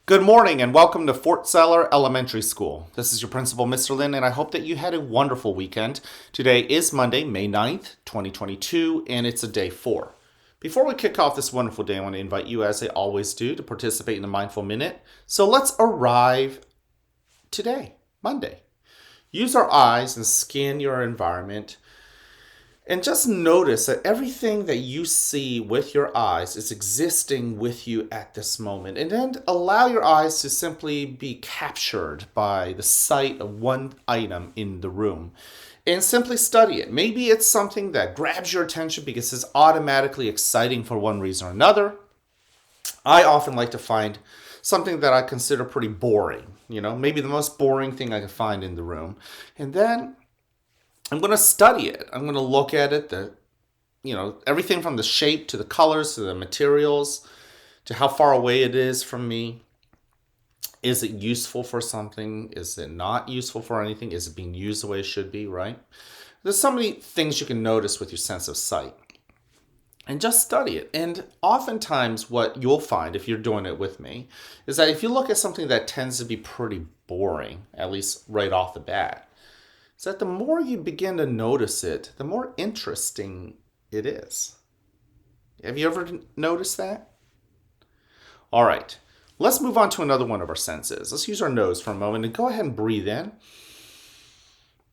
Good morning and welcome to Fort Seller Elementary School. This is your principal, Mr. Lin, and I hope that you had a wonderful weekend. Today is Monday, May 9th, 2022, and it's a day 4. Before we kick off this wonderful day, I want to invite you, as I always do, to participate in the Mindful Minute. So let's arrive today, Monday. Use our eyes and scan your environment. And just notice that everything that you see with your eyes is existing with you at this moment. And then allow your eyes to simply be captured by the sight of one item in the room. And simply study it. Maybe it's something that grabs your attention because it's automatically exciting for one reason or another. I often like to find something that I consider pretty boring. Maybe the most boring thing I can find in the room. And then I'm going to study it. I'm going to look at it, everything from the shape to the colors to the materials to how far away it is from me. Is it useful for something? Is it not useful for anything? Is it being used the way it should be, right? There's so many things you can notice with your sense of sight. And just study it. And oftentimes what you'll find if you're doing it with me is that if you look at something that tends to be pretty boring, at least right off the bat, is that the more you begin to notice it, the more interesting it is. Have you ever noticed that? All right, let's move on to another one of our senses. Let's use our nose for a moment and go ahead and breathe in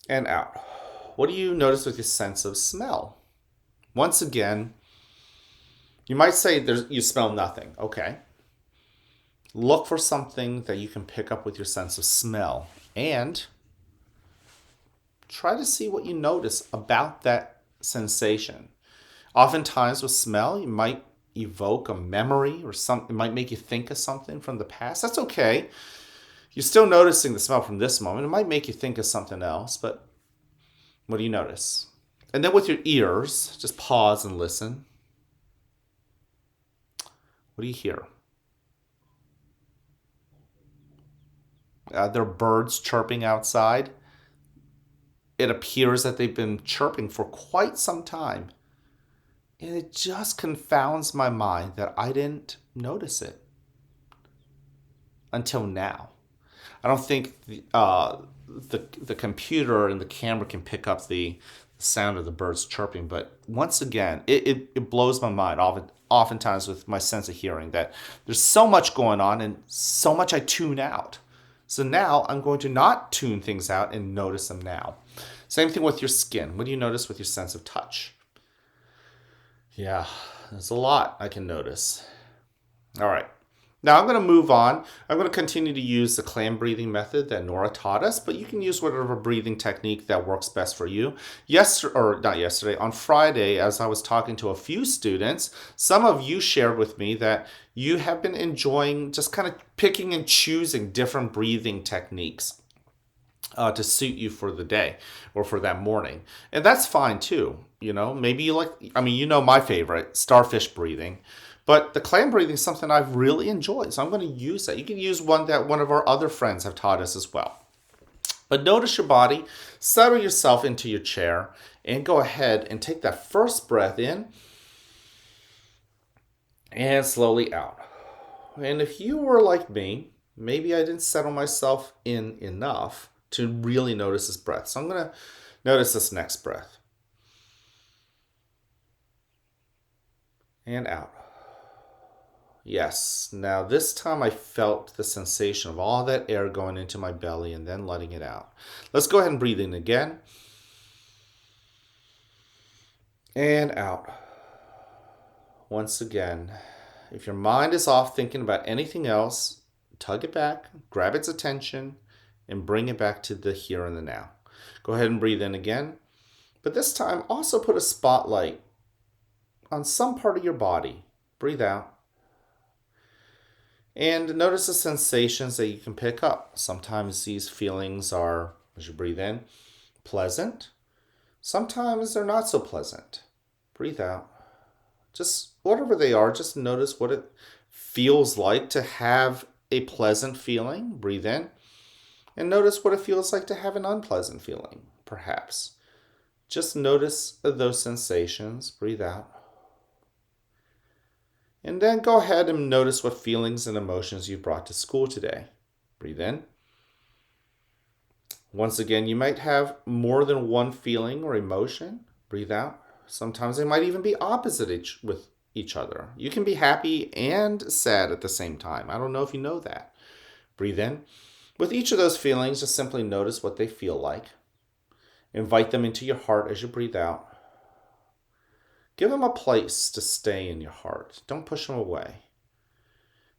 and out. What do you notice with your sense of smell? Once again, you might say you smell nothing. Okay. Look for something that you can pick up with your sense of smell and try to see what you notice about that sensation. Oftentimes with smell, you might evoke a memory or something. It might make you think of something from the past. That's okay. You're still noticing the smell from this moment. It might make you think of something else, but what do you notice? And then with your ears, just pause and listen. What do you hear? There are birds chirping outside. It appears that they've been chirping for quite some time. And it just confounds my mind that I didn't notice it until now. I don't think the computer and the camera can pick up the sound of the birds chirping. But once again, it blows my mind oftentimes with my sense of hearing that there's so much going on and so much I tune out. So now I'm going to not tune things out and notice them now. Same thing with your skin. What do you notice with your sense of touch? Yeah, there's a lot I can notice. All right. Now I'm going to move on. I'm going to continue to use the clam breathing method that Nora taught us, but you can use whatever breathing technique that works best for you. On Friday, as I was talking to a few students, some of you shared with me that you have been enjoying just kind of picking and choosing different breathing techniques to suit you for the day or for that morning. And that's fine too. Maybe you my favorite, starfish breathing. But the clam breathing is something I've really enjoyed, so I'm going to use that. You can use one that one of our other friends have taught us as well. But notice your body, settle yourself into your chair, and go ahead and take that first breath in and slowly out. And if you were like me, maybe I didn't settle myself in enough to really notice this breath. So I'm going to notice this next breath. And out. Yes, now this time I felt the sensation of all that air going into my belly and then letting it out. Let's go ahead and breathe in again. And out. Once again, if your mind is off thinking about anything else, tug it back, grab its attention, and bring it back to the here and the now. Go ahead and breathe in again. But this time, also put a spotlight on some part of your body. Breathe out. And notice the sensations that you can pick up. Sometimes these feelings are, as you breathe in, pleasant. Sometimes they're not so pleasant. Breathe out. Just whatever they are, just notice what it feels like to have a pleasant feeling. Breathe in. And notice what it feels like to have an unpleasant feeling, perhaps. Just notice those sensations. Breathe out. And then go ahead and notice what feelings and emotions you brought to school today. Breathe in. Once again, you might have more than one feeling or emotion. Breathe out. Sometimes they might even be opposite with each other. You can be happy and sad at the same time. I don't know if you know that. Breathe in. With each of those feelings, just simply notice what they feel like. Invite them into your heart as you breathe out. Give them a place to stay in your heart. Don't push them away.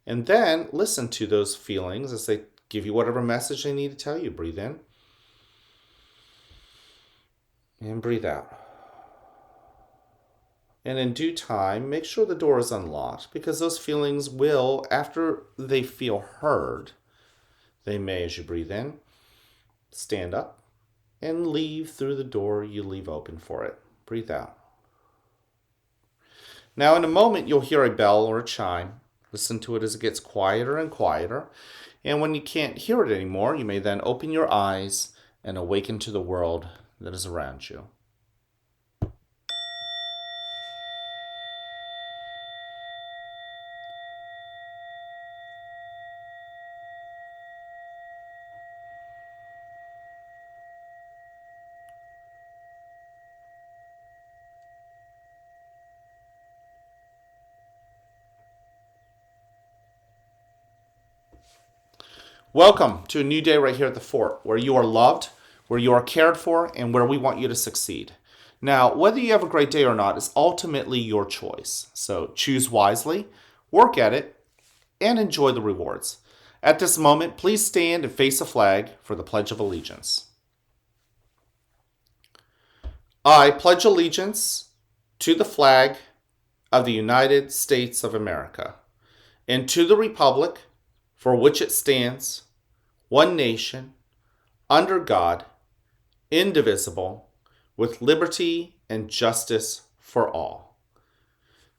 And then listen to those feelings as they give you whatever message they need to tell you. Breathe in. And breathe out. And in due time, make sure the door is unlocked, because those feelings will, after they feel heard, they may, as you breathe in, stand up and leave through the door you leave open for it. Breathe out. Now, in a moment, you'll hear a bell or a chime. Listen to it as it gets quieter and quieter. And when you can't hear it anymore, you may then open your eyes and awaken to the world that is around you. Welcome to a new day right here at the fort, where you are loved, where you are cared for, and where we want you to succeed. Now, whether you have a great day or not is ultimately your choice. So choose wisely, work at it, and enjoy the rewards. At this moment, please stand and face the flag for the Pledge of Allegiance. I pledge allegiance to the flag of the United States of America, and to the republic for which it stands, one nation, under God, indivisible, with liberty and justice for all.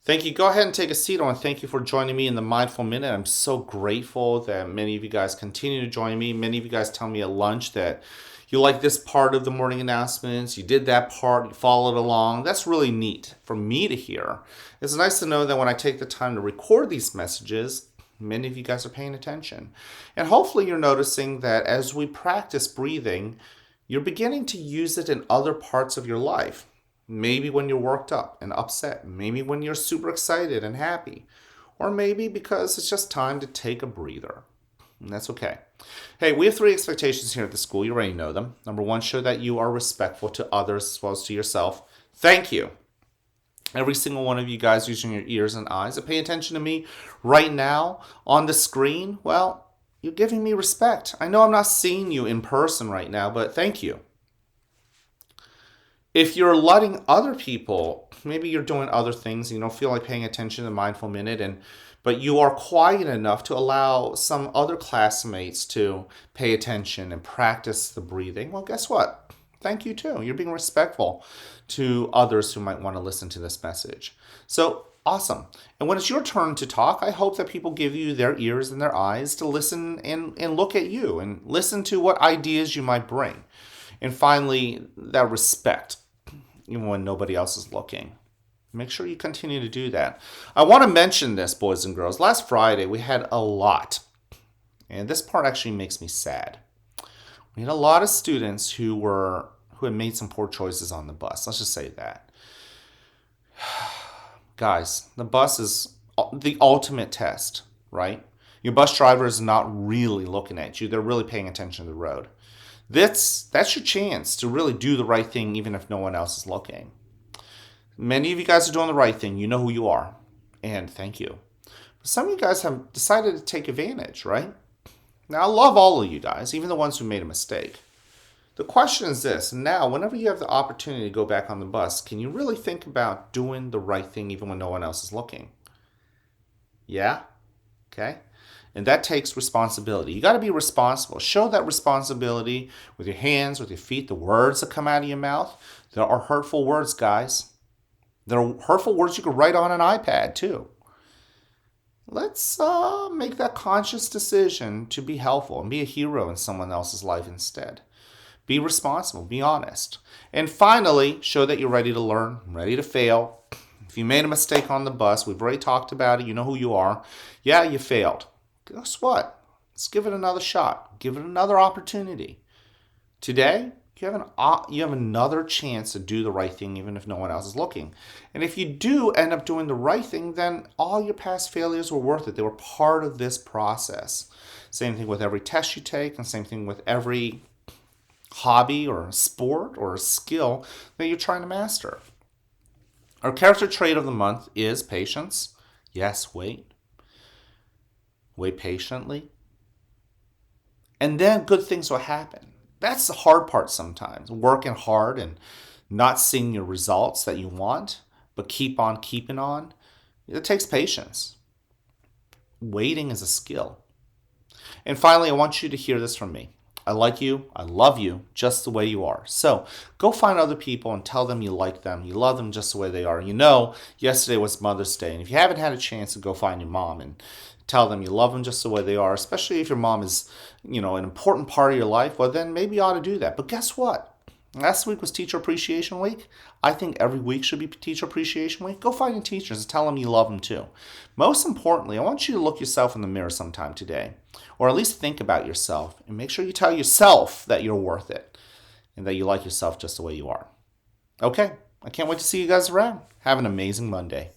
Thank you. Go ahead and take a seat. I want to thank you for joining me in the Mindful Minute. I'm so grateful that many of you guys continue to join me. Many of you guys tell me at lunch that you like this part of the morning announcements. You did that part. You followed along. That's really neat for me to hear. It's nice to know that when I take the time to record these messages, many of you guys are paying attention. And hopefully you're noticing that as we practice breathing, you're beginning to use it in other parts of your life. Maybe when you're worked up and upset. Maybe when you're super excited and happy. Or maybe because it's just time to take a breather. And that's okay. Hey, we have 3 expectations here at the school. You already know them. Number 1, show that you are respectful to others as well as to yourself. Thank you. Every single one of you guys using your ears and eyes that pay attention to me right now on the screen, well, you're giving me respect. I know I'm not seeing you in person right now, but thank you. If you're letting other people, maybe you're doing other things and you don't feel like paying attention to the Mindful Minute, but you are quiet enough to allow some other classmates to pay attention and practice the breathing, well, guess what? Thank you too. You're being respectful to others who might want to listen to this message. So awesome. And when it's your turn to talk, I hope that people give you their ears and their eyes to listen and look at you and listen to what ideas you might bring. And finally, that respect, even when nobody else is looking. Make sure you continue to do that. I want to mention this, boys and girls. Last Friday, we had a lot. And this part actually makes me sad. We had a lot of students who had made some poor choices on the bus. Let's just say that. Guys, the bus is the ultimate test, right? Your bus driver is not really looking at you. They're really paying attention to the road. That's your chance to really do the right thing even if no one else is looking. Many of you guys are doing the right thing. You know who you are. And thank you. But some of you guys have decided to take advantage, right? Now, I love all of you guys, even the ones who made a mistake. The question is this. Now, whenever you have the opportunity to go back on the bus, can you really think about doing the right thing even when no one else is looking? Yeah? Okay? And that takes responsibility. You got to be responsible. Show that responsibility with your hands, with your feet, the words that come out of your mouth. There are hurtful words, guys. There are hurtful words you could write on an iPad, too. Let's make that conscious decision to be helpful and be a hero in someone else's life instead. Be responsible. Be honest. And finally, show that you're ready to learn, ready to fail. If you made a mistake on the bus, we've already talked about it, you know who you are. Yeah, you failed. Guess what? Let's give it another shot. Give it another opportunity. Today, you have another chance to do the right thing even if no one else is looking. And if you do end up doing the right thing, then all your past failures were worth it. They were part of this process. Same thing with every test you take, and same thing with every hobby or a sport or a skill that you're trying to master. Our character trait of the month is patience. Yes, wait. Wait patiently. And then good things will happen. That's the hard part sometimes. Working hard and not seeing your results that you want, but keep on keeping on. It takes patience. Waiting is a skill. And finally, I want you to hear this from me. I like you. I love you just the way you are. So go find other people and tell them you like them. You love them just the way they are. You know, yesterday was Mother's Day. And if you haven't had a chance to go find your mom and tell them you love them just the way they are, especially if your mom is, an important part of your life, well, then maybe you ought to do that. But guess what? Last week was Teacher Appreciation Week. I think every week should be Teacher Appreciation Week. Go find your teachers and tell them you love them too. Most importantly, I want you to look yourself in the mirror sometime today, or at least think about yourself, and make sure you tell yourself that you're worth it and that you like yourself just the way you are. Okay, I can't wait to see you guys around. Have an amazing Monday.